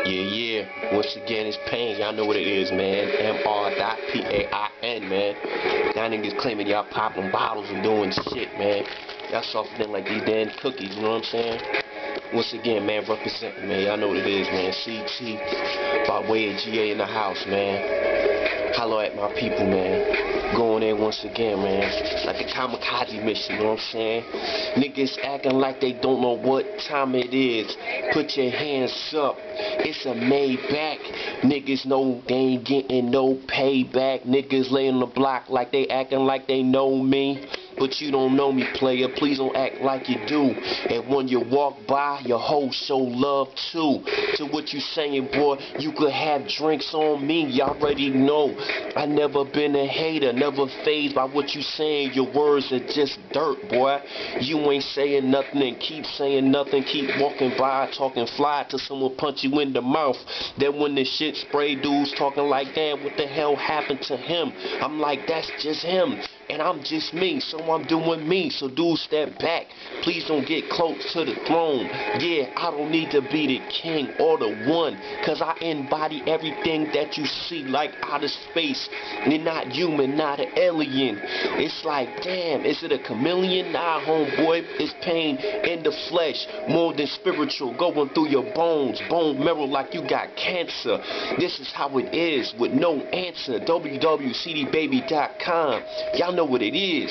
Yeah. Once again, it's Pain. Y'all know what it is, man. MR.PAIN, man. Y'all niggas claiming y'all popping bottles and doing shit, man. Y'all softening like these damn cookies, you know what I'm saying? Once again, man, representing, man. Y'all know what it is, man. CT, by way of GA in the house, man. Holla at my people, man. Going in once again, man. Like the kamikaze mission, you know what I'm saying? Niggas acting like they don't know what time it is. Put your hands up. It's a Maybach. Niggas know they ain't getting no payback. Niggas lay on the block like they acting like they know me. But you don't know me, player. Please don't act like you do. And when you walk by, your hoes show love too. To what you saying, boy, you could have drinks on me. Y'all already know. I never been a hater, never fazed by what you saying. Your words are just dirt, boy. You ain't saying nothing and keep saying nothing. Keep walking by, talking fly till someone punch you in the mouth. Then when the shit spray, dudes talking like, damn, what the hell happened to him? I'm like, that's just him. And I'm just me, so I'm doing me. So dude, step back. Please don't get close to the throne. Yeah, I don't need to be the king or the one, cause I embody everything that you see like outer space. You're not human, not an alien. It's like, damn, is it a chameleon? Nah, homeboy, it's pain in the flesh, more than spiritual, going through your bones, bone marrow like you got cancer. This is how it is with no answer. www.cdbaby.com. Y'all know what it is.